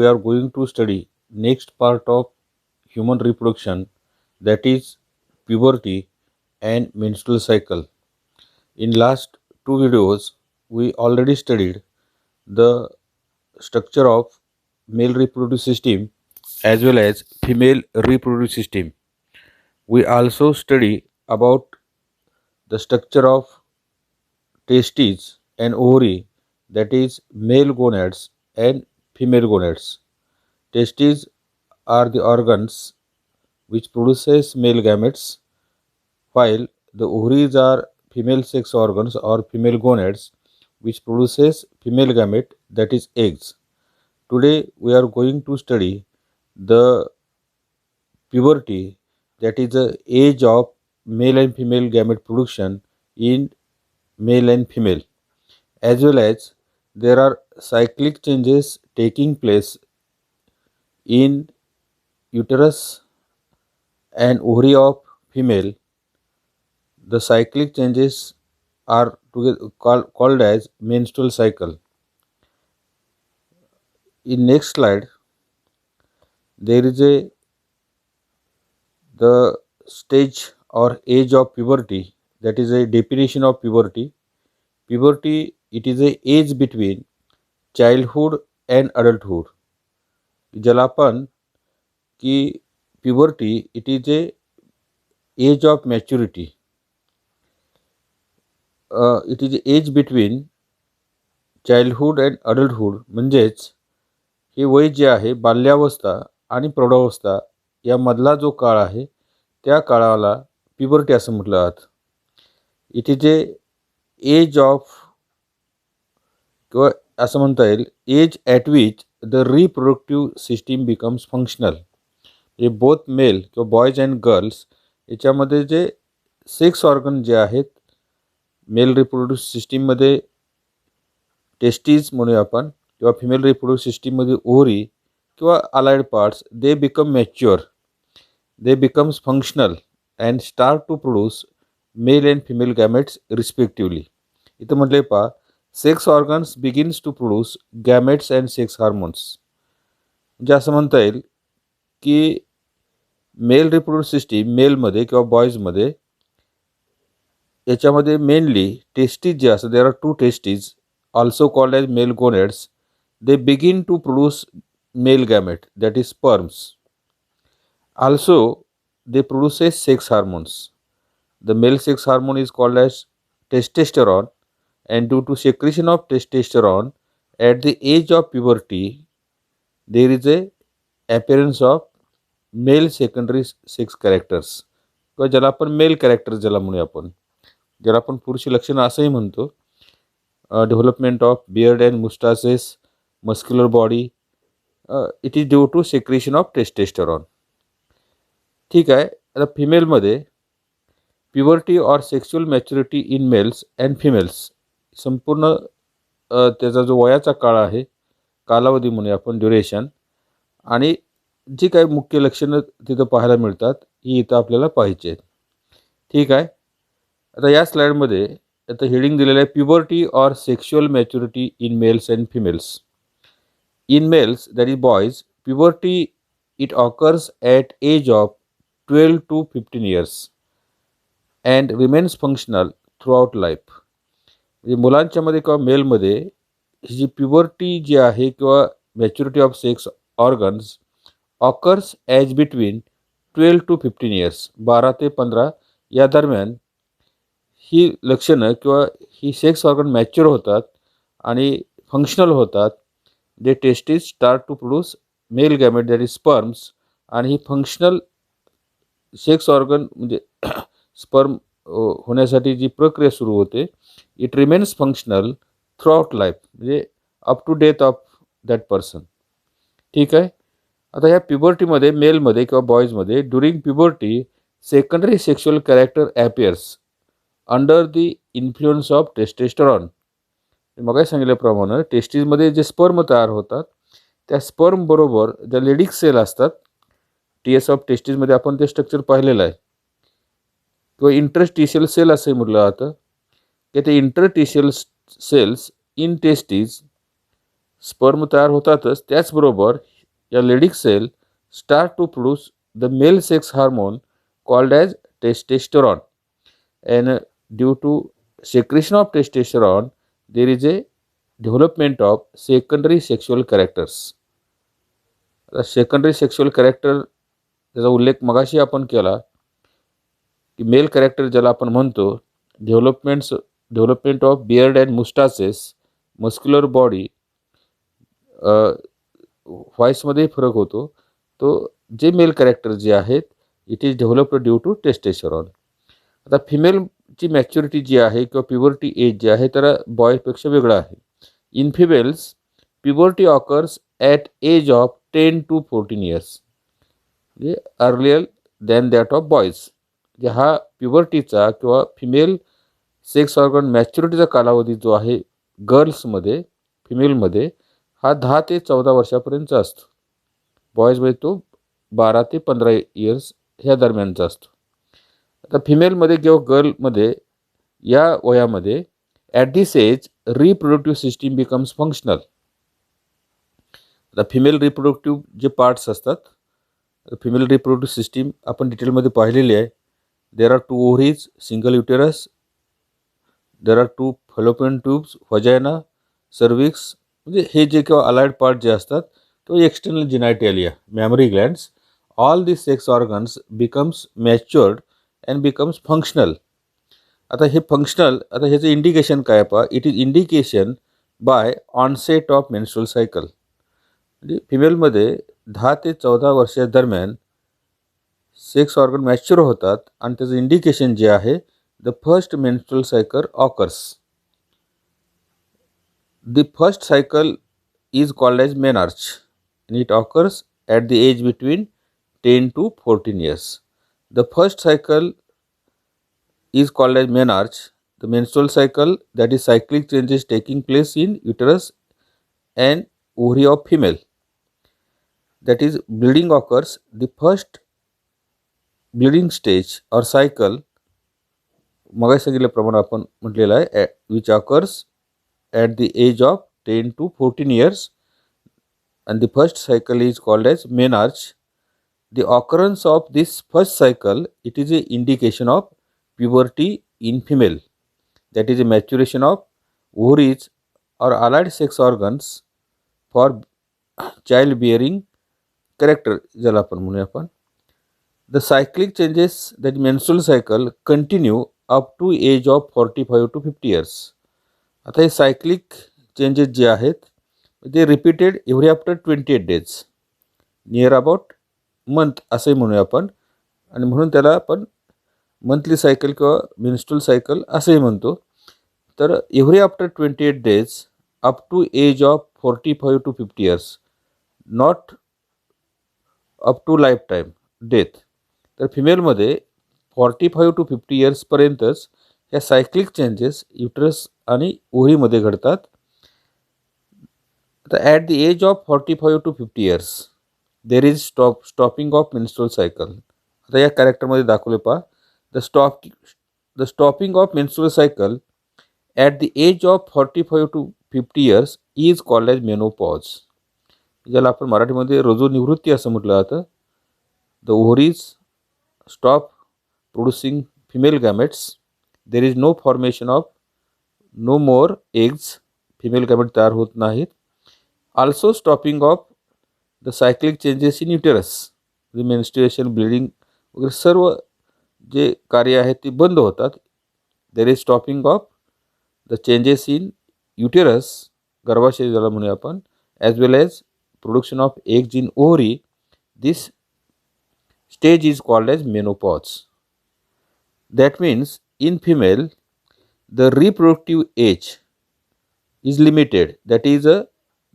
we are going to study next part of human reproduction, that is puberty and menstrual cycle. In last two videos we already studied the structure of male reproductive system as well as female reproductive system. We also study about the structure of testes and ovary, that is male gonads and female gonads. Testes are the organs which produces male gametes, while the ovaries are female sex organs or female gonads which produces female gamete, that is eggs. Today we are going to study the puberty, that is the age of male and female gamete production in male and female, as well as there are cyclic changes taking place in uterus and ovary of female. The cyclic changes are called as menstrual cycle. In next slide, there is the stage or age of puberty, that is a definition of puberty. Puberty, it is a age between childhood and adulthood. ज्याला आपण की puberty, it is a age of maturity. It is age between childhood and adulthood, म्हणजेच हे वय जे आहे बाल्यावस्था आणि प्रौढावस्था यामधला जो काळ आहे त्या काळाला प्युबर्टी असं म्हटलं जातं. It is a age of, किंवा असं म्हणता येईल age at which the reproductive system becomes functional. हे बोथ मेल किंवा बॉयज अँड गर्ल्स याच्यामध्ये जे सेक्स ऑर्गन जे आहेत मेल रिप्रोडक्टिव्ह सिस्टीममध्ये टेस्टीज म्हणूया आपण, किंवा फिमेल रिप्रोडक्टिव्ह सिस्टीममध्ये ओव्हरी किंवा allied parts, they become mature, they becomes functional and start to produce male and female gametes respectively. इथं म्हटले पहा, sex organs begins to produce gametes and sex hormones. म्हणजे असं म्हणता येईल की मेल रिप्रोडक्टिव्ह सिस्टीम मेलमध्ये किंवा बॉयजमध्ये याच्यामध्ये मेनली टेस्टीज जे असतात, there are two testes also called as male gonads. They begin to produce male gamete, that is sperms. Also they produce sex hormones. The male sex hormone is called as testosterone, and due to secretion of testosterone at the age of puberty there is a appearance of male secondary sex characters, किंवा ज्याला आपण mail character ज्याला म्हणूया आपण, ज्याला आपण पुरुष लक्षण असंही म्हणतो. Development of beard and mustaches, muscular body, it is due to secretion of testosterone. ठीक आहे. आता फिमेलमध्ये puberty or sexual maturity in males and females, संपूर्ण त्याचा जो वयाचा काळ आहे, कालावधी म्हणूया आपण, ड्युरेशन, आणि जी काही मुख्य लक्षणं तिथं पाहायला मिळतात ही इथं आपल्याला पाहिजे आहेत. ठीक आहे. आता या स्लाईडमध्ये आता हेडिंग दिलेलं आहे, puberty or sexual maturity in males and females. In males, that is boys, puberty it occurs at age of 12 to 15 years and remains functional throughout life. म्हणजे मुलांच्यामध्ये किंवा मेलमध्ये ही जी प्युबर्टी जी आहे किंवा maturity of sex organs occurs as between 12 to 15 years, 12 ते 15 या दरम्यान ही लक्षणं किंवा ही सेक्स ऑर्गन मॅच्युअर होतात आणि फंक्शनल होतात. They testes start to produce male gamete, that is sperms, आणि ही फंक्शनल सेक्स ऑर्गन म्हणजे स्पर्म होण्यासाठी जी प्रक्रिया सुरू होते, it remains functional throughout life, म्हणजे up to death of that person. ठीक आहे. आता ह्या प्युबर्टीमध्ये मेलमध्ये किंवा बॉयजमध्ये during puberty secondary sexual character appears under the influence of testosterone. मग सांगितल्याप्रमाणे टेस्टीजमध्ये जे स्पर्म तयार होतात त्या स्पर्मबरोबर ज्या लेडिक सेल असतात, टीएस ऑफ टेस्टीजमध्ये आपण ते स्ट्रक्चर पाहिलेलं आहे, किंवा इंटरस्टिशियल सेल असंही म्हटलं जातं, की ते interstitial cells in testes sperm तयार होतातच, त्याचबरोबर या Leydig cell start to produce the male sex hormone called as testosterone, and due to secretion of testosterone there is a development of secondary sexual characters. Secondary sexual character त्याचा उल्लेख मगाशी आपण केला की मेल कॅरेक्टर ज्याला आपण म्हणतो, development of beard and moustaches, muscular body, व्हॉइसमध्ये फरक होतो. तो जे मेल कॅरेक्टर जे आहेत it is developed due to testosterone. आता फिमेलची मॅच्युरिटी जी आहे किंवा प्युबर्टी एज जे आहे तर बॉयपेक्षा वेगळं आहे. In females puberty occurs at age of 10 to 14 years, म्हणजे earlier than that of boys. म्हणजे हा प्युबर्टीचा किंवा फिमेल सेक्स ऑर्गन मॅच्युरिटीचा कालावधी जो आहे गर्ल्समध्ये, फिमेलमध्ये हा 10 ते 14 वर्षापर्यंतचा असतो. बॉयजमध्ये तो 12 ते 15 इयर्स ह्या दरम्यानचा असतो. आता फिमेलमध्ये किंवा गर्लमध्ये या वयामध्ये at this age reproductive system becomes functional. आता फिमेल रिप्रोडक्टिव्ह जे पार्ट्स असतात, फिमेल रिप्रोडक्टिव्ह सिस्टीम आपण डिटेलमध्ये पाहिलेली आहे. There are 2 ovaries, single uterus, there are 2 fallopian tubes, vagina, cervix, म्हणजे हे जे किंवा अलाइड पार्ट जे असतात तो external genitalia, mammary glands, all the sex organs becomes matured and becomes functional. आता हे फंक्शनल, आता ह्याचं इंडिकेशन काय पहा, it is indication bye onset of menstrual cycle. म्हणजे फिमेलमध्ये 10 ते 14 वर्षादरम्यान सेक्स ऑर्गन मॅच्युअर होतात आणि त्याचं इंडिकेशन जे आहे the first menstrual cycle occurs. The first cycle is called as menarche and it occurs at the age between 10 to 14 years. The first cycle is called as menarche, the menstrual cycle, that is cyclic changes taking place in uterus and ovary of female, that is bleeding occurs. The first bleeding stage or cycle मग सांगितल्याप्रमाणे आपण म्हटलेलं आहे which occurs at the age of 10 to 14 years, and the first cycle is called as menarche. The occurrence of this first cycle, it is a indication of puberty in female, that is a maturation of ovaries or allied sex organs for childbearing character ज्याला आपण म्हणूया आपण. The cyclic changes, that menstrual cycle continue up to age of 45 to 50 years. आता हे cyclic changes जे आहेत ते repeated every after 28 days, near about month असे म्हणूया आपण, आणि म्हणून त्याला आपण मंथली सायकल किंवा मेन्स्ट्रुअल सायकल असेही म्हणतो. तर every after 28 days up to age of 45 to 50 years, not up to life time death. तर फिमेलमध्ये 45 to 50 yearsपर्यंतच ह्या सायक्लिक चेंजेस युटरस आणि ओव्हरीमध्ये घडतात. आता at the age of 45 to 50 years there is stopping of menstrual cycle. आता या कॅरेक्टरमध्ये दाखवले पहा, the stopping of menstrual cycle at the age of 45 to 50 years is called as menopause, ज्याला आपण मराठीमध्ये रजोनिवृत्ती असं म्हटलं जातं. The ovaries stop producing female gametes, there is no formation of no more eggs, female gamete तयार होत नाहीत. Also stopping of the cyclic changes in uterus, the menstruation, bleeding वगैरे सर्व जे कार्य आहेत ते बंद होतात. There is stopping of the changes in uterus, गर्भाशय ज्याला म्हणूया आपण, as well as production of eggs in ovary. This stage is called as menopause. That means in female the reproductive age is limited, that is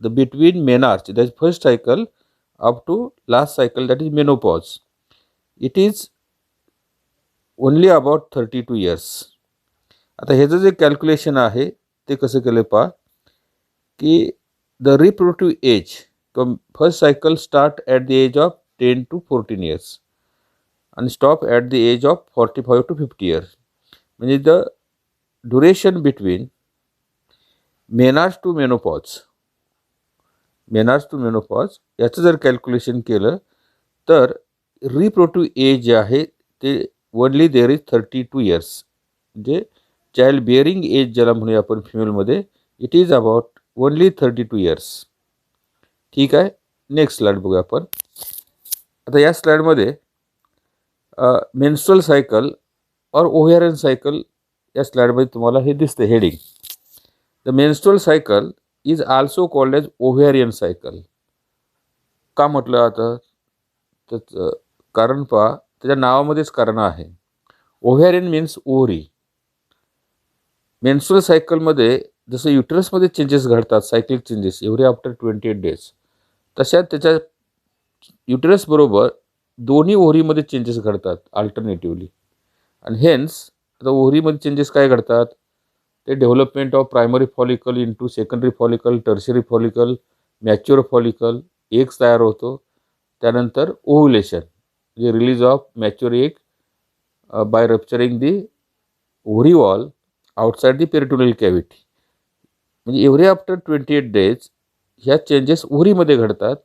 the between menarche, that is first cycle, up to last cycle, that is menopause, it is only about 32 years. आता ह्याचं जे calculation आहे ते कसं केलं पहा की the reproductive age first cycle start at the age of 10 to 14 years आणि stop at the age of 45 to 50 years. म्हणजे the duration between menarche to menopause, menarche to menopause याचं जर कॅल्क्युलेशन केलं तर रिप्रोडक्टिव्ह एज जे आहे ते only there is 32 years, म्हणजे चाइल्ड बिअरिंग एज ज्याला म्हणूया आपण फिमेलमध्ये, it is about only 32 years. ठीक आहे. नेक्स्ट स्लाइड बघूया आपण. आता या स्लाइडमध्ये मेन्स्ट्रुअल सायकल और ओव्हेरियन सायकल या स्लाइडमध्ये तुम्हाला हे दिसते heading. The menstrual cycle is also called as ovarian cycle. का म्हटलं आता त्याचं कारण पहा, त्याच्या नावामध्येच कारण आहे. Ovarian means ovary. मेन्स्ट्रुअल सायकलमध्ये जसं युटरसमध्ये चेंजेस घडतात, cyclic changes every after 28 days, तशा त्याच्या युटरसबरोबर दोन्ही ओव्हरीमध्ये चेंजेस घडतात अल्टरनेटिव्हली. आणि हेन्स आता ओव्हरीमध्ये चेंजेस काय घडतात, ते development of primary follicle into secondary follicle, tertiary follicle, mature follicle, eggs तयार होतो. त्यानंतर ओव्हुलेशन म्हणजे release of mature egg by rupturing the ovary wall outside the peritoneal cavity. म्हणजे एव्हरी आफ्टर 28 डेज ह्या चेंजेस ओव्हरीमध्ये घडतात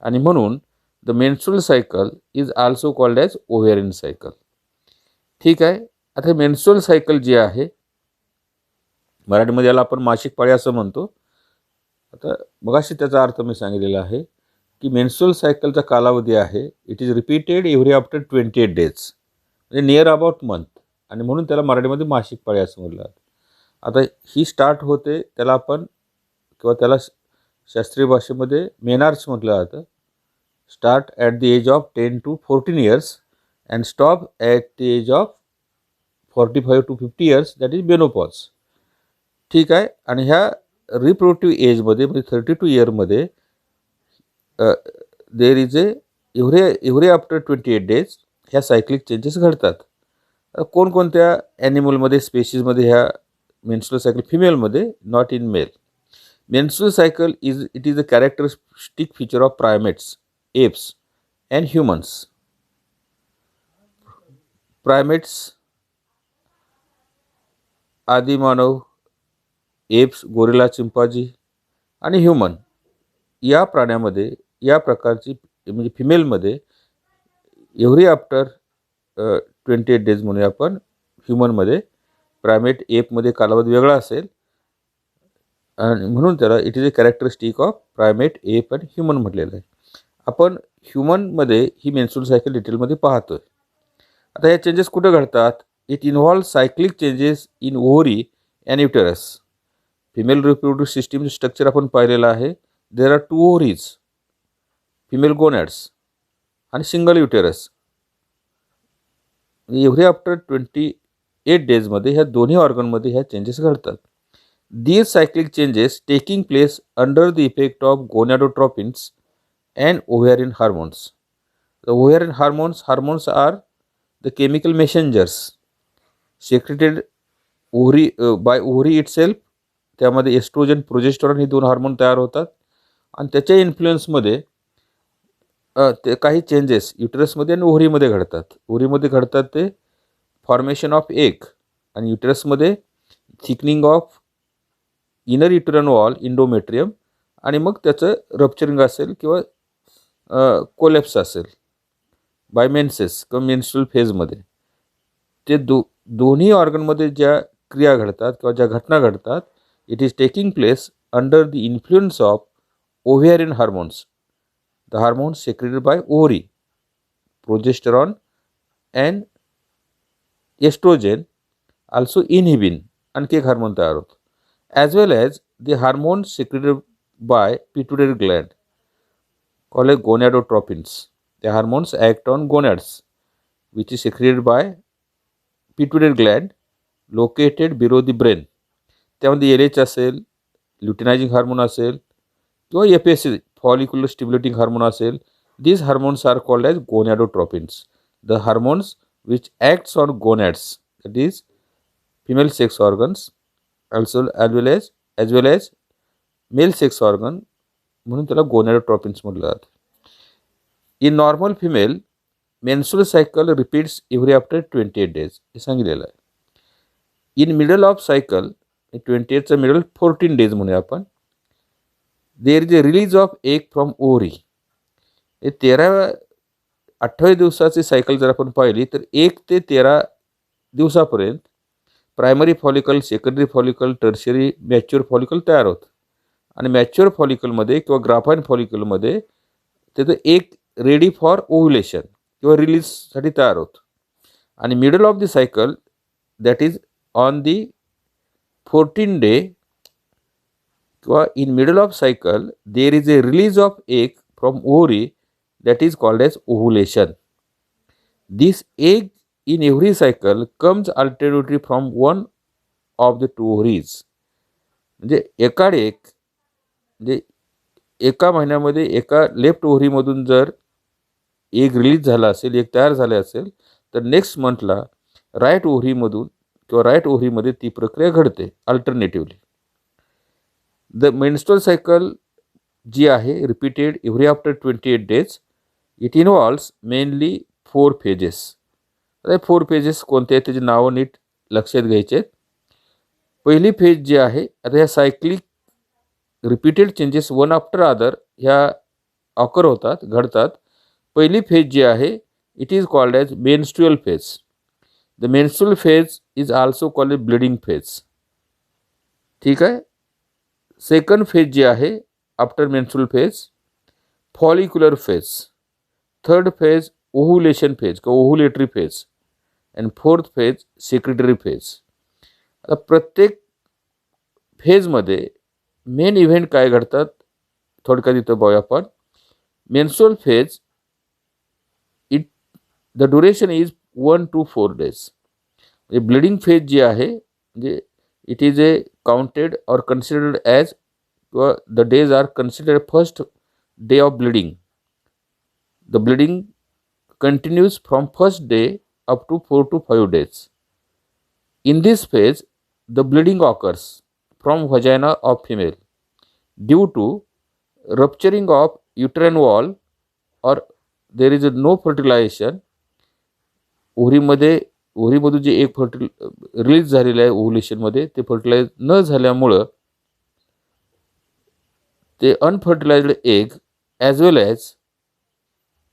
आणि म्हणून the menstrual cycle is also called as ovarian cycle. ठीक आहे. आता मेन्स्ट्रुअल सायकल जी आहे, मराठीमध्ये याला आपण मासिक पाळी असं म्हणतो. आता मगाशी त्याचा अर्थ मी सांगितलेला आहे की मेन्स्ट्रुअल सायकलचा कालावधी आहे, it is repeated every after 28 days, म्हणजे नियर अबाउट मंथ, आणि म्हणून त्याला मराठीमध्ये मासिक पाळी असं म्हटलं जातं. आता ही स्टार्ट होते त्याला आपण किंवा त्याला शास्त्रीय भाषेमध्ये मेनार्च म्हटलं जातं. Start at the age of 10 to 14 years and stop at the age of 45 to 50 years, that is menopause. ठीक आहे. आणि ह्या रिप्रोडक्टिव्ह एजमध्ये म्हणजे 32 इयरमध्ये there is every after 28 days ह्या सायक्लिक चेंजेस घडतात. कोणकोणत्या ॲनिमलमध्ये, स्पेशीजमध्ये ह्या मेन्स्ट्रुअल सायकल, फिमेलमध्ये, not in male. Menstrual cycle it is a characteristic feature of primates, apes and humans. Primates, आदिमानव, एप्स, गोरिला, चिंपांझी आणि ह्युमन या प्राण्यामध्ये या प्रकारची म्हणजे फिमेलमध्ये एव्हरी आफ्टर 28 डेज म्हणूया आपण. ह्युमनमध्ये, प्रायमेट, एपमध्ये कालावधी वेगळा असेल आणि म्हणून त्याला it is a characteristic of primate, ape आणि ह्युमन म्हटलेलं आहे. आपण ह्युमनमध्ये ही मेन्स्ट्रुअल सायकल डिटेलमध्ये पाहतोय. आता या चेंजेस कुठे घडतात? It involve cyclic changes in ovary and uterus. Female reproductive system structure आपण पाहिलेलं आहे. देर आर 2 ओव्हरीज, फिमेल गोनॅड्स आणि सिंगल युटेरस. एव्हरी आफ्टर 28 डेजमध्ये ह्या दोन्ही ऑर्गनमध्ये ह्या चेंजेस घडतात. These cyclic changes taking place under the effect of gonadotropins and ovarian hormones. The ovarian hormones are the chemical messengers secreted by ovary itself. त्यामध्ये oestrogen, progesterone हे 2 hormone तयार होतात आणि त्याच्या इन्फ्लुएन्समध्ये ते काही चेंजेस युटेरसमध्ये आणि ओव्हरीमध्ये घडतात. ओव्हरीमध्ये घडतात ते फॉर्मेशन ऑफ एग आणि युटेरसमध्ये thickening of inner uterine wall, endometrium, आणि मग त्याचं रप्चरिंग असेल किंवा कोलॅप्स असेल बाय मेन्सेस किंवा मेन्स्ट्रुअल फेजमध्ये. ते दोन्ही ऑर्गनमध्ये ज्या क्रिया घडतात किंवा ज्या घटना घडतात, it is taking place under the influence of ovarian hormones, the hormones secreted by ovary, progesterone and oestrogen, also inhibin, आणखी एक हार्मोन तयार होतो, as well as the hormones secreted by pituitary gland called as gonadotropins. The hormones act on gonads, which is secreted by pituitary gland located below the brain. त्यामध्ये LH असेल, luteinising hormone असेल किंवा FSH, follicular stimulating hormone असेल. These hormones are called as gonadotropins. The hormones which acts on gonads, that is female sex organs, also as well as male sex organ, म्हणून त्याला gonadotropins म्हटलं जातं. In normal female menstrual cycle repeats every after 28 days हे सांगितलेलं आहे. In middle of cycle 28चं middle 14 days म्हणूया आपण. There is a release of egg from ovary. हे 28 दिवसाची सायकल जर आपण पाहिली तर 1 ते 13 दिवसापर्यंत primary follicle, secondary follicle, tertiary, mature follicle तयार होतं. आणि मॅच्युअर फॉलिकलमध्ये किंवा ग्राफाईन फॉलिकलमध्ये त्याचं एक रेडी फॉर ओव्हुलेशन किंवा रिलीजसाठी तयार होतं. आणि middle of the cycle that is on the 14 day किंवा in middle of cycle there is a release of egg from ovary that is called as ovulation. This egg in every cycle comes alternately from one of the two ovaries. म्हणजे एकाड एक म्हणजे एका महिन्यामध्ये एका left ओव्हरीमधून जर egg release झाला असेल, egg तयार झाले असेल, तर नेक्स्ट मंथला राईट ओव्हरीमधून किंवा राईट ओव्हरीमध्ये ती प्रक्रिया घडते अल्टरनेटिव्हली. द मेन्स्ट्रुअल सायकल जी आहे repeated every after 28 days. It involves mainly 4 phases. आता 4 phases कोणते आहेत त्याची नावं नीट लक्षात घ्यायचे. पहिली फेज जी आहे, आता ह्या cyclic repeated changes one after other ह्या ऑकर होतात, घडतात. पहिली फेज जी आहे it is called as menstrual phase. The menstrual phase is also called a bleeding phase. ठीक आहे. सेकंड फेज जी आहे after menstrual phase follicular phase. Third phase ovulation phase किंवा ovulatory phase. And fourth phase secretory phase. आता प्रत्येक फेजमध्ये main event काय घडतात थोडक्यात इथं बघूया आपण. Menstrual phase the duration is 1 to 4 days. म्हणजे ब्लिडिंग फेज जी आहे म्हणजे it is a counted or considered as किंवा the days are considered first day of bleeding. The bleeding continues from first day up to 4 to 5 days. In this phase, the bleeding occurs from vagina of female due to rupturing of uterine wall or there is no fertilization. ओव्हरीमधून जे एक release झालेलं आहे ओव्हुलेशनमध्ये ते fertilise न झाल्यामुळं ते unfertilized egg as well as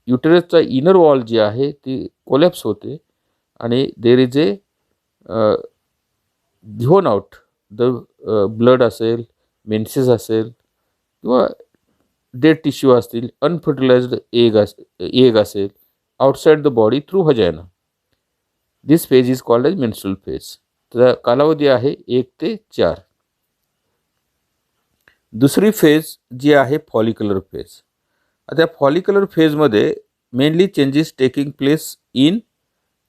युटेरसचा inner wall जी आहे ती कोलॅप्स होते आणि there is a given out the blood असेल, मेन्सेस असेल किंवा डेड टिश्यू असतील, अनफर्टिलाइज्ड एग असेल outside the body through vagina. This phase is called as menstrual phase. त्याचा कालावधी आहे 1 ते 4. दुसरी फेज जी आहे फॉलिक्युलर फेज. आता फॉलिक्युलर फेजमध्ये mainly changes taking place in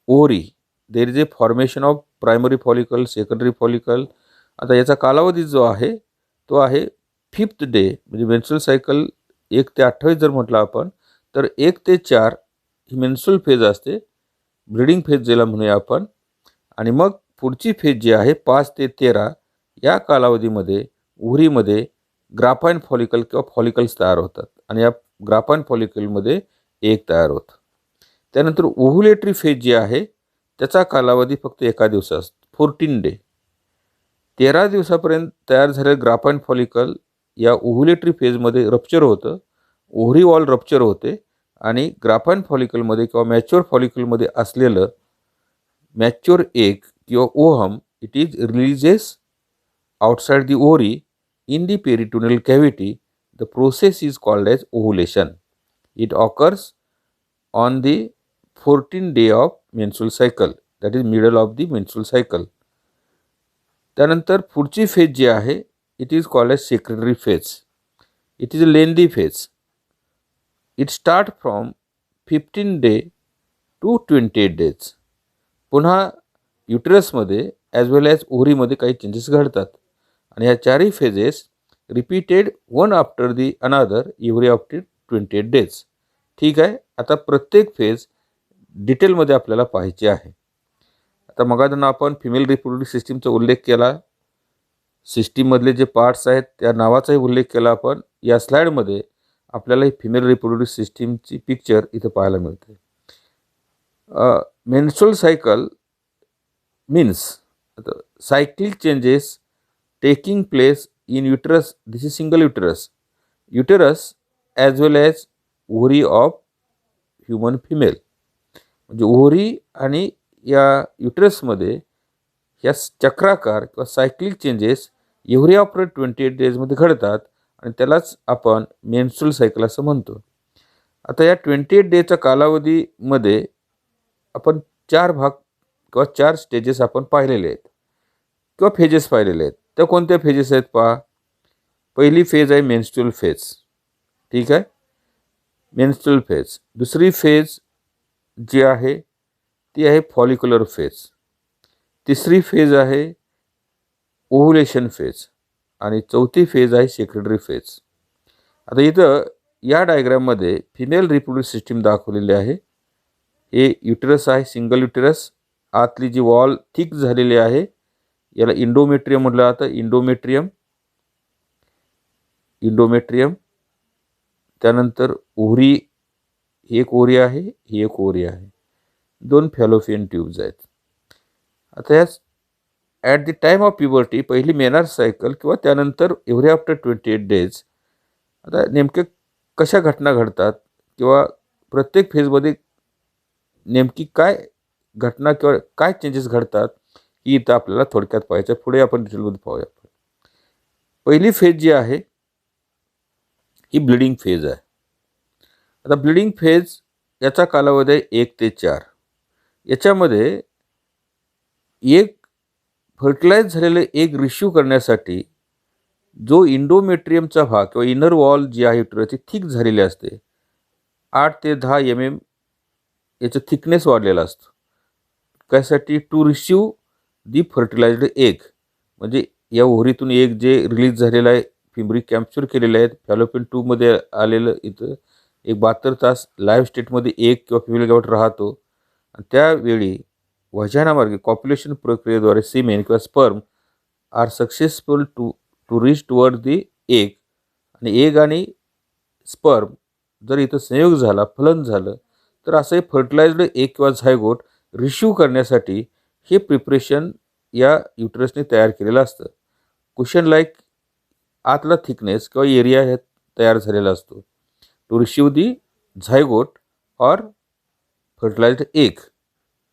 ovary. There is a formation of primary follicle, secondary follicle. आता याचा कालावधी जो आहे तो आहे 5th डे. म्हणजे मेन्स्ट्रुअल सायकल 1 ते 28 जर म्हटलं आपण तर 1 ते 4 ही मेन्स्ट्रुअल फेज असते, ब्लिडिंग फेज ज्याला म्हणूया आपण. आणि मग पुढची फेज जी आहे 5 ते 13 या कालावधीमध्ये ओव्हरीमध्ये ग्राफाईन फॉलिकल किंवा फॉलिकल्स तयार होतात आणि या ग्राफाईन फॉलिकलमध्ये एग तयार होतं. त्यानंतर ओव्हुलेटरी फेज जी आहे त्याचा कालावधी फक्त एका दिवसा असतो, 14 डे. 13 दिवसापर्यंत तयार झालेलं ग्राफाईन फॉलिकल या ओव्हुलेटरी फेजमध्ये रप्चर होतं, ओव्हरी वॉल रप्चर होते आणि ग्राफाईन फॉलिकलमध्ये किंवा मॅच्युअर फॉलिकलमध्ये असलेलं मॅच्युअर एग किंवा ohm it is releases outside the ovary in the peritoneal cavity. The process is called as ovulation. It occurs on the 14th day of menstrual cycle, that is middle of the menstrual cycle. त्यानंतर पुढची phase जी आहे it is called as secretory phase. It is a lengthy phase. It start from 15 day to 28 days. पुन्हा युटरसमध्ये as well as ओव्हरीमध्ये काही changes घडतात आणि ह्या चारही phases repeated one after the अनादर एव्हरी आफ्टर 28 days. ठीक आहे. आता प्रत्येक फेज डिटेलमध्ये आपल्याला पाहायचे आहे. आता मगाधून आपण फिमेल रिप्रोडक्टिव्ह सिस्टीमचा उल्लेख केला, सिस्टीममधले जे पार्ट्स आहेत त्या नावाचाही उल्लेख केला आपण. या स्लाईडमध्ये आपल्याला ही फिमेल रिप्रोडक्टिव्ह सिस्टीमची पिक्चर इथं पाहायला मिळते. Menstrual cycle means cyclic changes taking place in uterus. This is single uterus. Uterus as well as ovary of human female. म्हणजे ओव्हरी आणि या युटेरसमध्ये या चक्राकार किंवा सायक्लिक चेंजेस एव्हरी आफ्टर 28 डेजमध्ये घडतात आणि त्यालाच आपण मेन्स्ट्रुअल सायकल असं म्हणतो. आता या 28 डेच्या कालावधीमध्ये आपण 4 भाग किंवा 4 स्टेजेस आपण पाहिलेले आहेत किंवा फेजेस पाहिलेले आहेत. त्या कोणत्या फेजेस आहेत पहा. पहिली फेज आहे मेन्स्ट्रुअल फेज. ठीक आहे, मेन्स्ट्रुअल फेज. दुसरी फेज जी आहे ती आहे फॉलिक्युलर फेज. तिसरी फेज आहे ओव्हुलेशन फेज आणि चौथी फेज आहे सेक्रेटरी फेज. आता इथं या डायग्राममध्ये फिमेल रिप्रोडक्टिव्ह सिस्टीम दाखवलेली आहे. हे युटेरस आहे, सिंगल युटेरस. आतली जी वॉल थिक झालेली आहे याला इंडोमेट्रियम म्हटलं जातं. इंडोमेट्रियम. त्यानंतर ओव्हरी, ही एक ओव्हरी आहे, ही एक ओव्हरी आहे. 2 फॅलोपियन ट्यूब्स आहेत. आता याच at the time of puberty पहिली मेनार सायकल किंवा त्यानंतर एव्हरी आफ्टर 28 डेज. आता नेमके कशा घटना घडतात किंवा प्रत्येक फेजमध्ये नेमकी काय घटना किंवा काय चेंजेस घडतात ही इथं आपल्याला थोडक्यात पाहायचं. पुढे आपण डिटेलमध्ये पाहूया. पहिली फेज जी आहे ही ब्लिडिंग फेज आहे. आता ब्लिडिंग फेज याचा कालावधी आहे 1 ते 4. याच्यामध्ये एक फर्टिलाइज झालेले एग रिसीव करण्यासाठी जो इंडोमेट्रियमचा भाग किंवा इनर वॉल जी आहे युटेरसची थिक झालेली असते. 8 ते 10 mm याचं थिकनेस वाढलेला असतो. त्यासाठी to receive the fertilized egg. म्हणजे या ओव्हरीतून एग जे रिलीज झालेलं आहे, फिमरी कॅप्चर केलेले आहेत, फॅलोपियन ट्यूबमध्ये आलेलं इथं एक 72 तास लाईव्ह स्टेटमध्ये एग किंवा फिमेल गॅमेट राहतो. आणि त्यावेळी वजानामार्गे कॉप्युलेशन प्रक्रियेद्वारे सिमेन किंवा sperm are successful to reach toward the egg. आणि एग आणि स्पर्म जर इथं संयोग झाला, फलन झालं, तर असं फर्टिलाइज्ड एग किंवा झायगोट रिसीव करण्यासाठी हे प्रिपरेशन या युटेरसने तयार केलेलं असतं. कुशन लाईक आतला थिकनेस किंवा एरिया हे तयार झालेला असतो to receive the zygote or fertilized egg.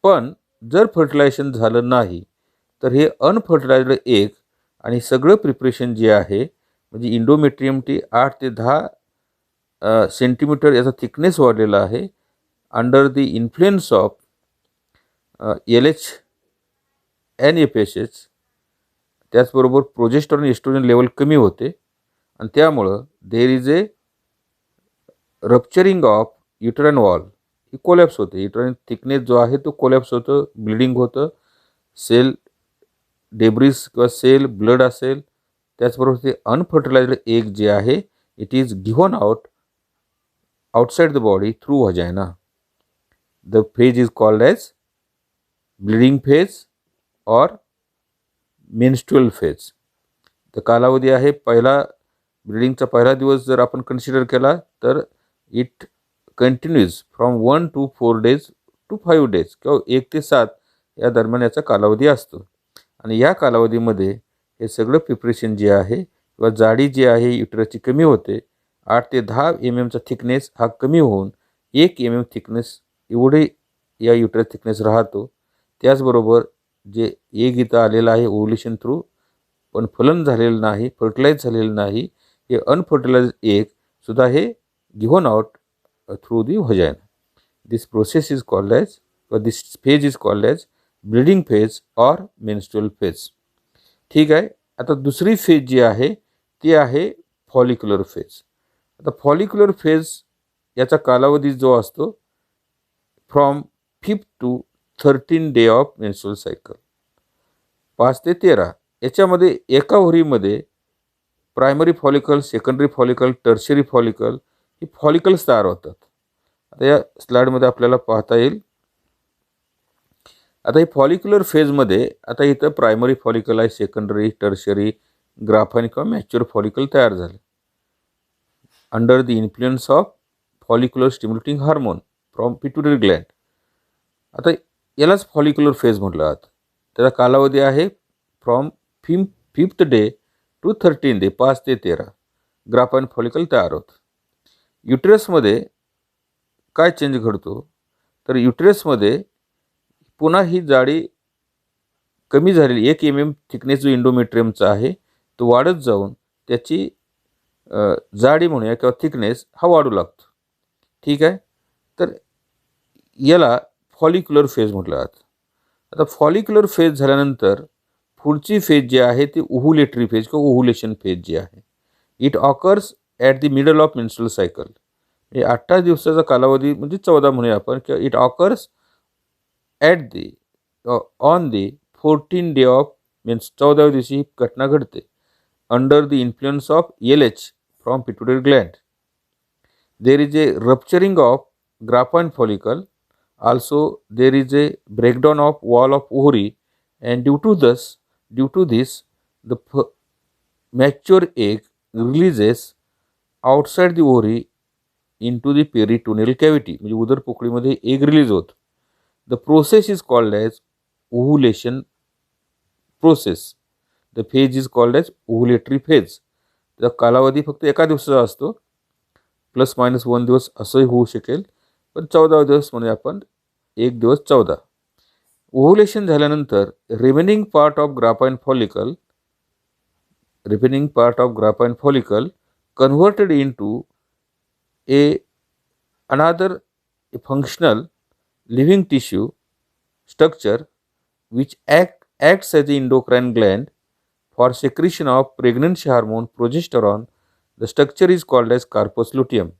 पण जर फर्टिलायझेशन झालं नाही तर हे अनफर्टिलाइज्ड एग आणि सगळं प्रिपरेशन जे आहे म्हणजे इंडोमेट्रियमटी 8 ते 10 सेंटीमीटर याचा थिकनेस वाढलेला आहे. Under the influence of LH and FSH. त्याचबरोबर प्रोजेस्टेरॉन एस्ट्रोजन लेवल कमी होते आणि त्यामुळं देर is a rupturing of uterine wall. He collapse होते. युटेराइन थिकनेस जो आहे तो कोलॅप्स होतं, ब्लिडिंग होतं, सेल डेब्रिस किंवा सेल ब्लड असेल. त्याचबरोबर ते अनफर्टिलाइज्ड एग जे आहे it is given outside the body through vagina. The phase is called as bleeding phase or menstrual phase. तर कालावधी आहे पहिला ब्लिडिंगचा पहिला दिवस जर आपण कन्सिडर केला तर it continues from 1 to 4 days to 5 days किंवा 1 ते 7 या दरम्यान याचा कालावधी असतो. आणि या कालावधीमध्ये हे सगळं प्रिपरेशन जे आहे किंवा जाडी जी आहे युटेरसची कमी होते. 8 ते 10 mm थिकनेस हा कमी होऊन 1 mm थिकनेस एवढे या युटेरस थिकनेस राहतो. त्याचबरोबर जे एग इथं आलेलं आहे ओव्हुलेशन थ्रू पण फलन झालेलं नाही, फर्टिलाइज झालेलं नाही, हे अनफर्टिलाइज एग सुद्धा हे given out through the vagina. This process is called as this phase is called as bleeding phase or menstrual phase. ठीक आहे. आता दुसरी फेज जी आहे ती आहे फॉलिक्युलर फेज. आता फॉलिक्युलर फेज याचा कालावधी जो असतो from 5th to 13 day of menstrual cycle, 5 ते 13. याच्यामध्ये एका ओव्हरीमध्ये primary follicle, secondary follicle, tertiary follicle ही फॉलिकल्स तयार होतात. आता या स्लाइडमध्ये आपल्याला पाहता येईल. आता ही फॉलिक्युलर फेजमध्ये आता इथं प्रायमरी फॉलिकल आहे, सेकंडरी, टर्शरी, ग्राफाइन किंवा मॅच्युअर फॉलिकल तयार झाले under the influence of follicular stimulating hormone from pituitary Gland. आता यालाच फॉलिक्युलर फेज म्हटलं जातं. त्याचा कालावधी आहे from 5th day to 13 day, 5 ते 13. ग्राफाइन फॉलिकल तयार होतं. युटेरसमध्ये काय चेंज घडतो, तर युटेरसमध्ये पुन्हा ही जाडी कमी झालेली 1 mm थिकनेस जो इंडोमेट्रियमचा आहे तो वाढत जाऊन त्याची जाडी म्हणूया किंवा थिकनेस हा वाढू लागतो. ठीक आहे. तर याला फॉलिक्युलर फेज म्हटलं जातं. आता फॉलिक्युलर फेज झाल्यानंतर पुढची फेज जी आहे ती ओव्हुलेटरी फेज किंवा ओव्हुलेशन फेज जी आहे. It occurs at the middle of menstrual cycle. हे 28 दिवसाचा कालावधी म्हणजे 14 म्हणूया आपण, किंवा it occurs at the on the 14 day of means 14व्या दिवशी ही घटना घडते. Under the influence of LH from pituitary gland. There is a rupturing of ग्राफाइन follicle. Also there is a breakdown of wall of ovary, and due to this the mature egg releases outside the ovary into the peritoneal cavity. म्हणजे उदर पोकळीमध्ये egg release होत. The process is called as ovulation process. The phase is called as ovulatory phase. त्याचा कालावधी फक्त एका दिवसाचा असतो, प्लस मायनस 1 दिवस असंही होऊ शकेल, पण 14 दिवस म्हणजे आपण 1 दिवस 14. ओव्हुलेशन झाल्यानंतर remaining part of ग्राफाइन follicle converted into another functional living tissue structure which acts as the endocrine gland for secretion of pregnancy hormone progesterone. The structure is called as corpus luteum.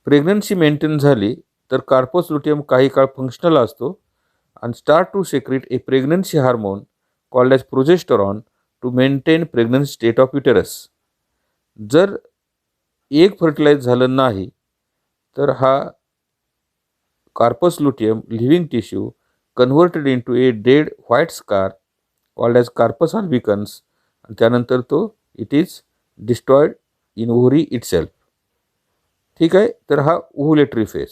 Pregnancy maintain झाली तर corpus luteum काही काळ functional असतो आणि start to secrete a pregnancy hormone called as progesterone to maintain pregnancy state of uterus. जर एक fertilize झालं नाही तर हा corpus luteum living tissue converted into a dead white scar called as corpus albicans, आणि त्यानंतर तो it is destroyed in ovary itself. ठीक आहे. तर हा ओव्हुलेटरी फेज.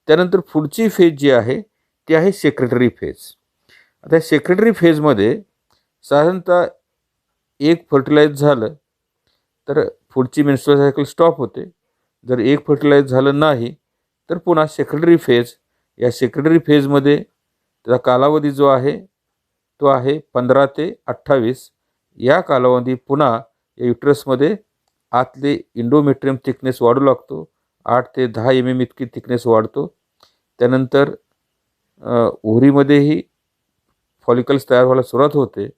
त्यानंतर पुढची फेज जी आहे ती आहे सेक्रेटरी फेज. आता सेक्रेटरी फेजमध्ये साधारणतः एक फर्टिलाइज झालं तर पुढची मेन्स्ट्रुअल सायकल स्टॉप होते. जर एक फर्टिलाइज झालं नाही तर पुन्हा सेक्रेटरी फेज. या सेक्रेटरी फेजमध्ये त्याचा कालावधी जो आहे तो आहे 15 ते 28. या कालावधी पुन्हा या युट्रसमध्ये आतले इंडोमेट्रियम थिकनेस वाढू लागतो. 8 ते 10 mm इतकी थिकनेस वाढतो. त्यानंतर ओव्हरीमध्येही फॉलिकल्स तयार व्हायला सुरुवात होते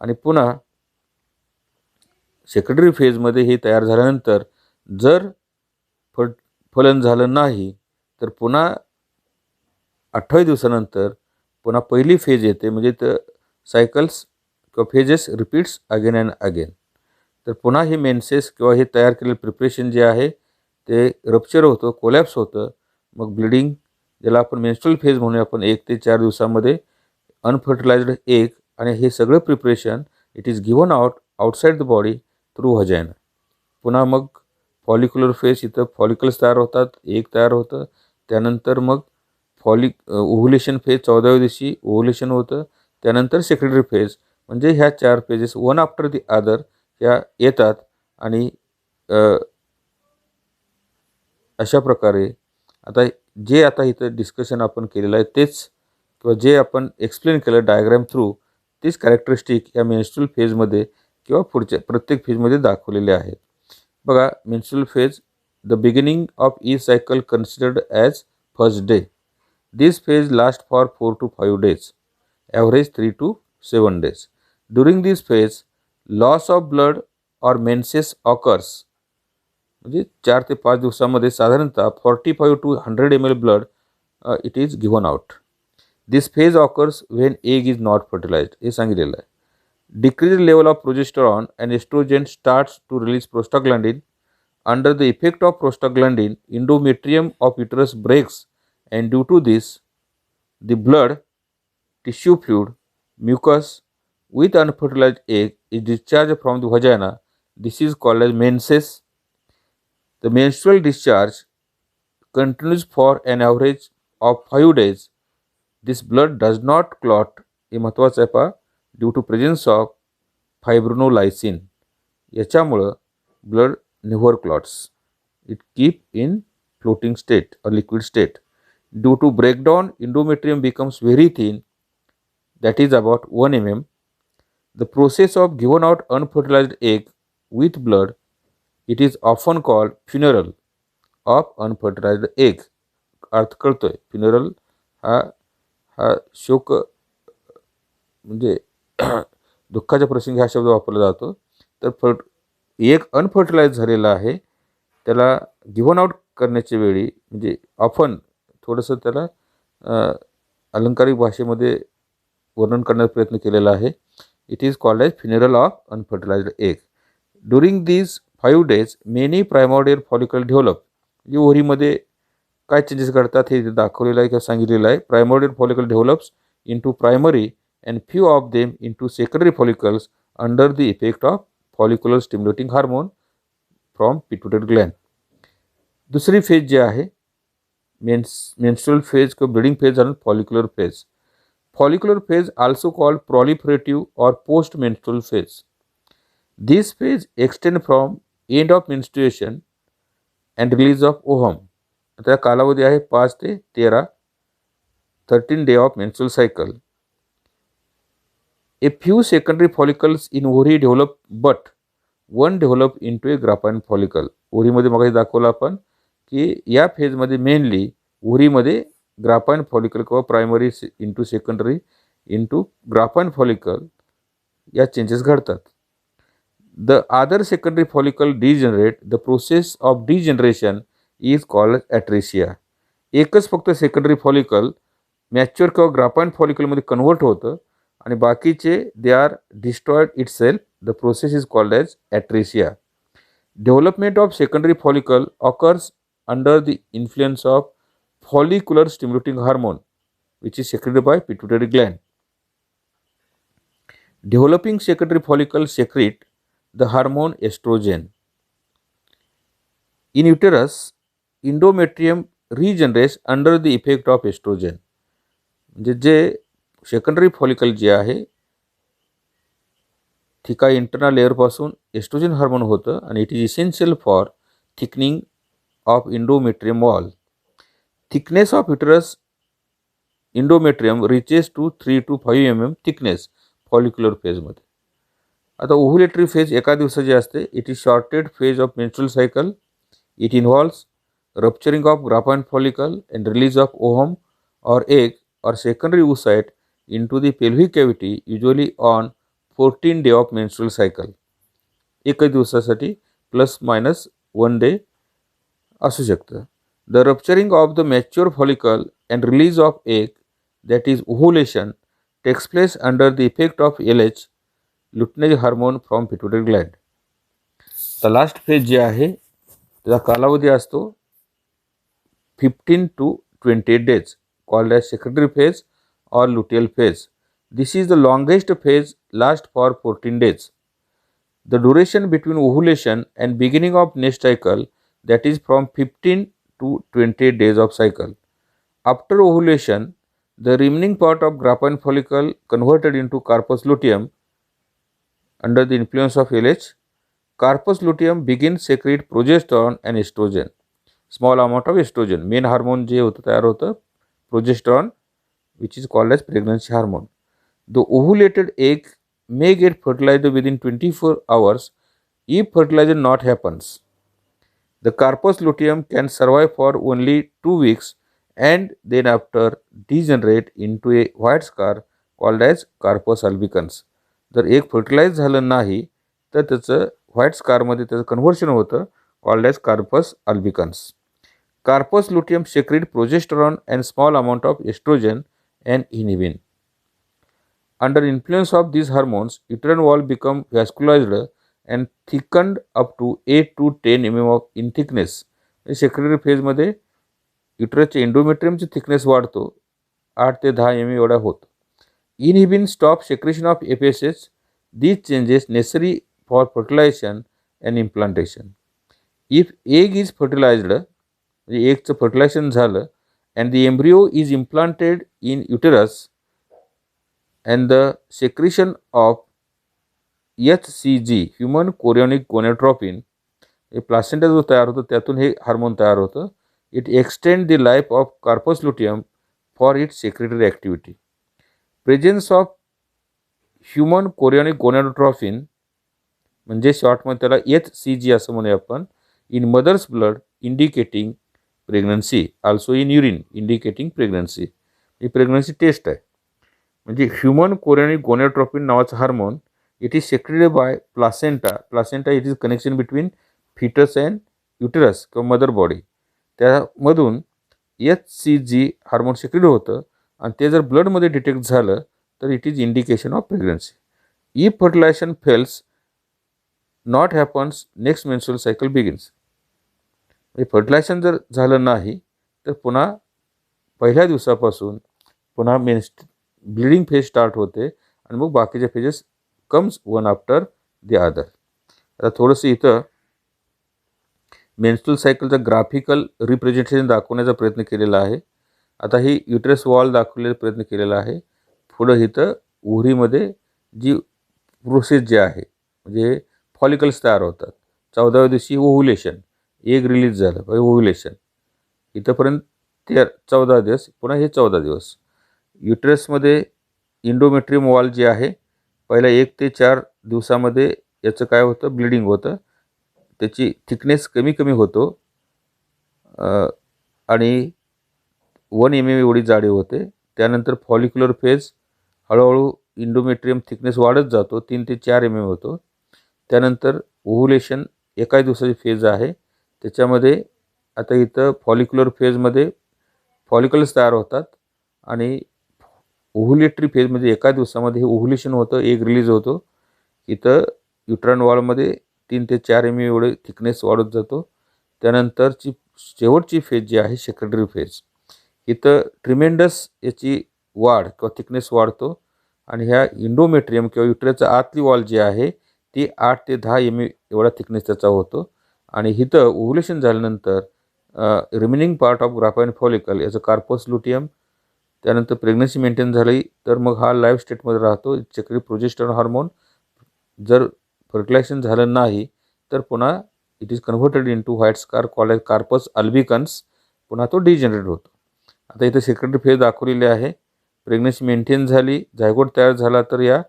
आणि पुन्हा सेक्रेटरी फेजमध्ये हे तयार झाल्यानंतर जर फलन झालं नाही तर पुन्हा 28 दिवसानंतर पुन्हा पहिली फेज येते. म्हणजे तर सायकल्स किंवा phases repeats again and again. तर पुन्हा हे मेन्सेस किंवा हे तयार केलेलं प्रिपरेशन जे आहे ते रप्चर होतं, कोलॅप्स होतं. मग ब्लिडिंग, ज्याला आपण मेन्स्ट्रुअल फेज म्हणूया आपण, 1 ते 4 दिवसामध्ये अनफर्टिलाइज्ड एग आणि हे सगळं preparation it is given outside the body through vagina. पुन्हा मग फॉलिक्युलर फेज, इथं फॉलिकल्स तयार होतात, एग तयार होतं. त्यानंतर मग ओव्हुलेशन फेज 14व्या दिवशी ओव्हुलेशन होतं. त्यानंतर सेक्रेटरी फेज. म्हणजे ह्या 4 phases one after the other ह्या येतात. आणि अशा प्रकारे आता इथं डिस्कशन आपण केलेलं आहे तेच किंवा जे आपण एक्सप्लेन केलं डायग्राम थ्रू, तीच कॅरेक्टरिस्टिक या मेन्स्ट्रुअल फेजमध्ये किंवा पुढच्या प्रत्येक फेजमध्ये दाखवलेले आहेत. बघा, menstrual phase, the beginning of each cycle considered as first day. This phase last for 4 to 5 days, average 3 to 7 days. During this phase loss of blood or menses occurs. म्हणजे 4 ते 5 दिवसामध्ये साधारणतः 45 to 100 ml blood it is given out. This phase occurs when egg is not fertilized, हे सांगितलेलं आहे. Decrease level of progesterone and oestrogen starts to release prostaglandin. Under the effect of prostaglandin endometrium of uterus breaks and due to this the blood, tissue fluid, mucus with unfertilized egg is discharged from the vagina. This is called as menses. The menstrual discharge continues for an average of 5 days. This blood does not clot, हे महत्त्वाचं आहे पहा, due to presence of फायब्रोनोलायसिन. याच्यामुळं blood never clots. It keep in floating state or liquid state. Due to breakdown, endometrium becomes very thin, that is about 1 mm. The process of giving out unfertilized egg with blood, it is often called funeral of unfertilized egg. अर्थ कळतोय? Funeral हा हा शोक म्हणजे दुःखाच्या प्रसंगी हा शब्द वापरला जातो. तर एक अनफर्टिलाइज झालेला आहे, त्याला गिव्हन आउट करण्याच्या वेळी म्हणजे ऑफन थोडंसं त्याला अलंकारिक भाषेमध्ये वर्णन करण्याचा प्रयत्न केलेला आहे. It is called as funeral of unfertilized egg. During these 5 days many primordial follicle develop. म्हणजे ओव्हरीमध्ये काय चेंजेस घडतात हे दाखवलेलं आहे किंवा सांगितलेलं आहे. Primordial follicle develops into primary and few of them into secondary follicles under the effect of follicular stimulating hormone from pituitary gland. दुसरी फेज जी आहे मेन्स्ट्रुअल फेज किंवा ब्लीडिंग फेज आणि follicular phase. Follicular phase also called proliferative or post-menstrual phase. This phase extends from end of menstruation and release of ovum. आता कालावधी आहे 5 ते 13, 13 day of menstrual cycle. A few secondary follicles in ovary develop, but one develop into a graphene follicle. ओव्हरीमध्ये मग दाखवलं आपण की या फेजमध्ये मेनली ओव्हरीमध्ये ग्राफाइन फॉलिकल किंवा primary into secondary into graafian follicle या चेंजेस घडतात. The other secondary follicle degenerate. The process of degeneration is called atresia. एकच फक्त सेकंडरी फॉलिकल मॅच्युअर किंवा ग्राफाइन फॉलिकलमध्ये कन्वर्ट होतं आणि बाकीचे they are destroyed itself. The process is called as atresia. Development of secondary follicle occurs under the influence of follicular stimulating hormone which is secreted by pituitary gland. Developing secondary follicles secrete the hormone estrogen. In uterus, endometrium regenerates under the effect of estrogen. म्हणजे जे secondary follicle जे आहे थिका internal लेअरपासून oestrogen hormone होतं आणि it is essential for thickening of endometrium wall. Thickness of uterus endometrium reaches to 3 to 5 mm thickness follicular phase मध्ये. आता ओव्हुलेटरी phase एका दिवसाची असते. It is shorted phase of menstrual cycle. It involves rupturing of ग्राफाइन follicle and release of ovum or egg or secondary oocyte into the pelvic cavity usually on 14 day of menstrual cycle. एकच दिवसासाठी plus minus 1 day असू शकतं. The rupturing of the mature follicle and release of egg, that is ovulation, takes place under the effect of LH, luteinizing hormone from pituitary gland. The last phase जे आहे त्याचा कालावधी असतो 15 to 28 days, called as secondary phase or luteal phase. This is the longest phase, lasts for 14 days. The duration between ovulation and beginning of next cycle, that is from 15 to 28 days of cycle. After ovulation, the remaining part of graphene follicle converted into corpus luteum under the influence of LH. Corpus luteum begins secrete progesterone and estrogen. Small amount of estrogen. Main hormone जे होतं तयार होतं progesterone, which is called as pregnancy hormone. The ovulated egg may get fertilized within 24 hours if fertilization not happens. The corpus luteum can survive for only 2 weeks and then after degenerate into a white scar called as corpus albicans. जर एक fertilize झालं नाही तर त्याचं white स्कारमध्ये त्याचं conversion होतं called as corpus albicans. Corpus luteum secrete progesterone and small amount of estrogen and inhibin. Under influence of these hormones, uterine wall become vascularized and thickened up to 8 to 10 mm of in thickness. Secretary फेजमध्ये युटरसचे एंडोमेट्रियमची thickness वाढतो 8 ते 10 mm एवढा होतो. Inhibin stop secretion of FSH. These changes necessary for fertilization and implantation. If egg is fertilized, म्हणजे एगचं fertilisation झालं and the embryo is implanted in uterus and the secretion of HCG, human chorionic gonadotropin, हे placenta जो तयार होतो त्यातून हे hormone तयार होतं. It extend the life of corpus luteum for its secretory activity. Presence of human chorionic gonadotrophin म्हणजे शॉर्टमध्ये त्याला HCG असं म्हणूया आपण, in mother's blood indicating pregnancy, also in urine indicating pregnancy. ही प्रेग्नन्सी टेस्ट आहे. म्हणजे ह्युमन कोरियोनिक गोनॅडोट्रॉफिन नावाचं hormone it is secreted by placenta. Placenta it is connection between foetus and uterus किंवा मदर बॉडी. त्यामधून HCG hormone secrete होतं आणि ते जर ब्लडमध्ये डिटेक्ट झालं तर it is indication of pregnancy. If fertilization fails not happens next menstrual cycle begins. म्हणजे फर्टिलायझेशन जर झालं नाही तर पुन्हा पहिल्या दिवसापासून पुन्हा ब्लिडिंग फेज स्टार्ट होते आणि मग बाकीचे phases comes one after the other. आता थोडंसं इथं मेन्स्ट्रुअल सायकलचं ग्राफिकल रिप्रेझेंटेशन दाखवण्याचा प्रयत्न केलेला आहे. आता ही युटरस वॉल दाखवलेला प्रयत्न केलेला आहे. पुढं इथं उहरीमध्ये जी प्रोसेस जी आहे म्हणजे फॉलिकल्स तयार होतात. 14व्या दिवशी ओव्हुलेशन, एग रिलीज झालं ओव्हुलेशन, इथंपर्यंत 14 दिवस, पुन्हा हे 14 दिवस. युटरसमध्ये इंडोमेट्रियम वॉल जे आहे पहिल्या 1 ते 4 दिवसामध्ये याचं काय होतं, ब्लिडिंग होतं. त्याची थिकनेस कमी कमी होतो आणि 1 mm एवढी जाडी होते. त्यानंतर फॉलिक्युलर फेज हळूहळू इंडोमेट्रियम थिकनेस वाढत जातो, 3 ते 4 mm होतो. त्यानंतर ओव्हुलेशन एका दिवसाची फेज आहे. त्याच्यामध्ये आता इथं फॉलिक्युलर फेजमध्ये फॉलिकल्स तयार होतात आणि ओव्हुलेटरी फेजमध्ये एका दिवसामध्ये हे ओव्हुलेशन होतं, एग रिलीज होतो. इथं युट्राइन वॉलमध्ये 3 ते 4 mm एवढे थिकनेस वाढत जातो. त्यानंतरची शेवटची फेज जी आहे सेक्रेटरी फेज, इथं ट्रिमेंडस याची वाढ किंवा थिकनेस वाढतो आणि ह्या इंडोमेट्रियम किंवा युटरसचा आतली वॉल जी आहे ती 8 ते 10 mm एवढा थिकनेस त्याचा होतो. आणि इथं ओव्हुलेशन झाल्यानंतर रिमेनिंग पार्ट ऑफ ग्राफाइन फॉलिकल याचं कार्पस लुटियम, त्यानंतर प्रेग्नन्सी मेंटेन झाली तर मग हा लाईव्ह स्टेटमध्ये राहतो. Secretory progesterone hormone. जर फर्टिलायझेशन झालं नाही तर पुन्हा it is converted into white scar called corpus albicans, पुन्हा तो डिजनरेट होतो. आता इथं सेक्रेटरी फेज दाखवलेली आहे. प्रेग्नन्सी मेंटेन झाली, झायगोट तयार झाला तर या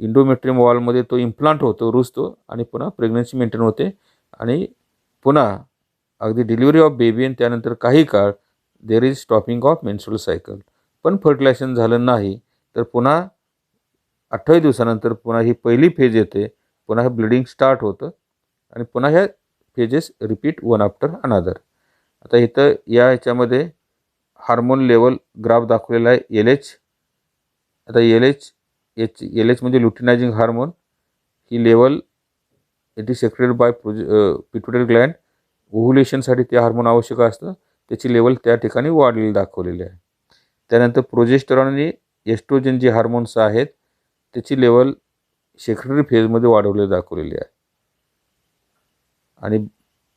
इंडोमेट्रियम वॉलमध्ये तो इम्प्लांट होतो, रुजतो आणि पुन्हा प्रेग्नन्सी मेंटेन होते आणि पुन्हा अगदी डिलिव्हरी ऑफ बेबी आणि त्यानंतर काही काळ देर is stopping of menstrual cycle. पण फर्टिलायझेशन झालं नाही तर पुन्हा 28 दिवसानंतर पुन्हा ही पहिली फेज येते, पुन्हा ब्लिडिंग स्टार्ट होतं आणि पुन्हा ह्या phases repeat one after another. आता इथं या ह्याच्यामध्ये हार्मोन लेवल ग्राफ दाखवलेला आहे LH. आता LH म्हणजे लुटिनायझिंग हार्मोन. ही level it is secreted by pituitary gland. ओव्हुलेशनसाठी ते हार्मोन आवश्यक असतं, त्याची लेवल त्या ठिकाणी वाढलेली दाखवलेली आहे. त्यानंतर प्रोजेस्टेरॉन आणि एस्ट्रोजन जे हार्मोन्स आहेत त्याची लेवल सेक्रेटरी फेजमध्ये वाढवलेली दाखवलेली आहे आणि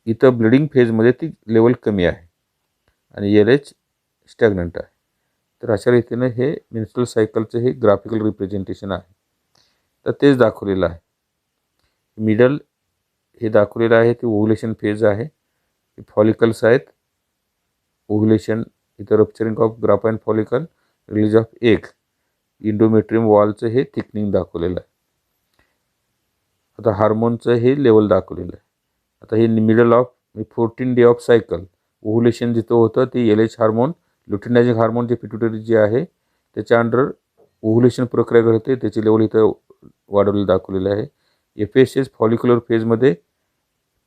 इथं ब्लिडिंग फेजमध्ये ती लेवल कमी आहे आणि LH स्टॅग्नंट आहे. तर अशा रीतीने हे मेन्स्ट्रुअल सायकलचं हे ग्राफिकल रिप्रेझेंटेशन आहे. तर तेच दाखवलेलं आहे. मिडल हे दाखवलेलं आहे ते ओव्हुलेशन फेज आहे. फॉलिकल्स आहेत, ओव्हुलेशन, इथं rupturing of ग्राफाइन follicle, release of egg, endometrium वॉलचं हे थिकनिंग दाखवलेलं आहे. आता हार्मोनचं हे लेवल दाखवलेलं आहे. आता हे middle of 14 day of cycle, ovulation जिथं होतं ते LH हार्मोन, लुटिनायझिंग हार्मोन जे पिट्युटरी जे आहे त्याच्या अंडर ओव्हुलेशन प्रक्रिया घडते, त्याची लेवल इथं वाढवलेली दाखवलेलं आहे. FSH फॉलिक्युलर फेजमध्ये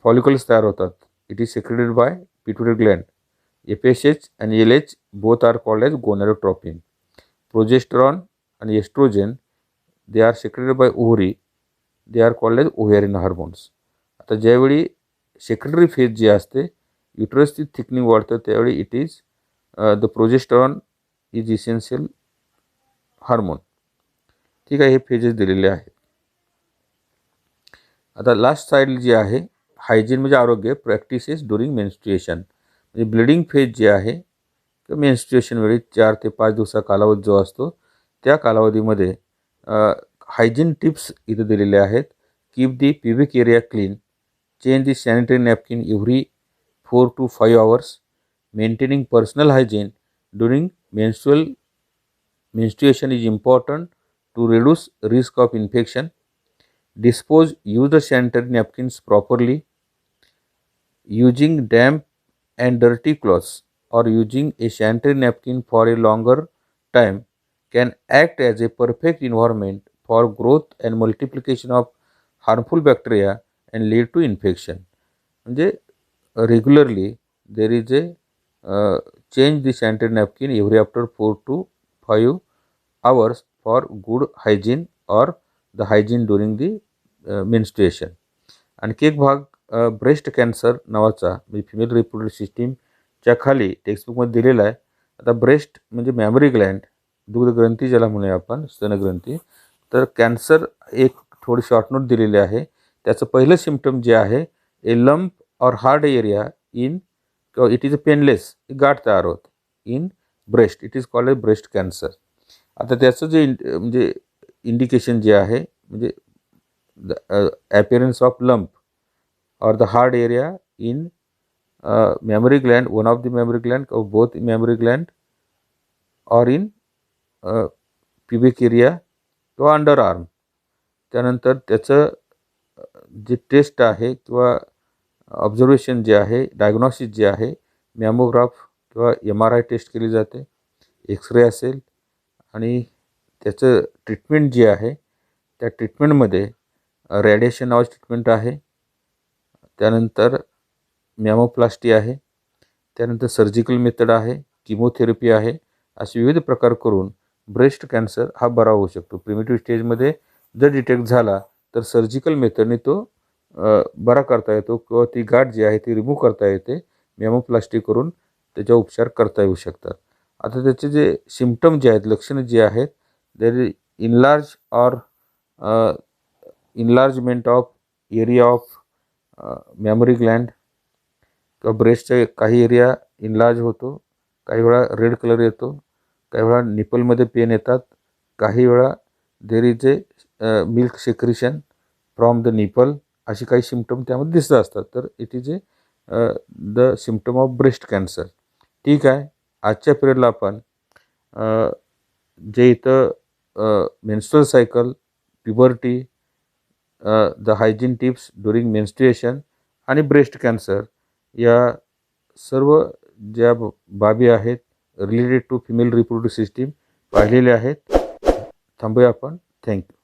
फॉलिकल्स तयार होतात. It is secreted by pituitary gland. FSH आणि LH both are called as gonadotropin. Progesterone आणि oestrogen they are secreted by ovary, they are called as ovarian hormones. आता ज्यावेळी सेक्रेटरी फेज जी असते युटरसची thickening वाढतं त्यावेळी it is the progesterone is essential hormone. ठीक आहे, हे फेजेस दिलेले आहेत. आता लास्ट साईड जी आहे हायजीन म्हणजे आरोग्य, प्रॅक्टिसेस ड्युरिंग मेन्स्ट्रुएशन. म्हणजे ब्लिडिंग फेज जे आहे तर मेन्स्ट्रुएशन वेळी 4 ते 5 दिवसा कालावधी जो असतो त्या कालावधीमध्ये हायजीन टिप्स इथं दिलेले आहेत. Keep the pubic area clean, change the sanitary napkin every 4 to 5 hours. Maintaining personal hygiene during menstruation is important to reduce risk of infection. Dispose used sanitary napkins properly. Using damp and dirty cloths or using a sanitary napkin for a longer time can act as a perfect environment for growth and multiplication of harmful bacteria and lead to infection. म्हणजे regularly there is a change the sanitary napkin every after 4 to 5 hours for good hygiene or the hygiene during the menstruation. आणखी एक भाग breast cancer नावाचा म्हणजे female reproductive सिस्टीमच्या खाली टेक्स्टबुकमध्ये दिलेला आहे. आता ब्रेस्ट म्हणजे मॅमरी ग्लँड, दुग्धग्रंथी ज्याला म्हणूया आपण, स्तनग्रंथी. तर कॅन्सर एक थोडी शॉर्ट नोट दिलेली आहे. त्याचं पहिलं सिम्पटम जे आहे, ए लंप और हार्ड एरिया इन, किंवा इट इज अ पेनलेस, गाठ तयार होते in breast, it is called a breast cancer. आता त्याचं जे म्हणजे इंडिकेशन जे आहे, म्हणजे the appearance of lump or the hard area in mammary gland, one of the mammary gland or both mammary gland, or in pubic area किंवा under arm. त्यानंतर त्याचं जे टेस्ट आहे किंवा ऑब्झर्वेशन जे आहे, डायग्नॉसिस जे आहे, मॅमोग्राफ किंवा MRI टेस्ट केली जाते, एक्सरे असेल, आणि त्याचं ट्रीटमेंट जे आहे त्या ट्रीटमेंटमध्ये रेडिएशन नावाची ट्रीटमेंट आहे, त्यानंतर मॅमोप्लास्टी आहे, त्यानंतर सर्जिकल मेथड आहे, किमोथेरपी आहे. असे विविध प्रकार करून ब्रेस्ट कॅन्सर हा बरा होऊ शकतो. प्रिमिटिव्ह स्टेजमध्ये जर डिटेक्ट झाला तर सर्जिकल मेथडने तो बरा करता येतो, किंवा ती गाठ जी आहे ती रिमूव्ह करता येते. मॅमोप्लास्टी करून त्याचा उपचार करता येऊ शकतात. आता त्याचे जे सिम्पटम जे आहेत, लक्षणं जी आहेत, there is enlargement of area of memory Gland, किंवा ब्रेस्टचा काही एरिया इनलार्ज होतो, काही वेळा रेड कलर येतो, काही वेळा निपलमध्ये पेन येतात, काही वेळा there is a milk secretion from the nipple, अशी काही सिम्पटम त्यामध्ये दिसत असतात. तर it is a the symptom of breast cancer. ठीक आहे, आजच्या पिरियडला आपण जे इथं menstrual cycle, puberty, the hygiene tips during menstruation आणि ब्रेस्ट कॅन्सर या सर्व ज्या बाबी आहेत related to female reproductive system पाहिलेल्या आहेत. थांबूया आपण. थँक्यू.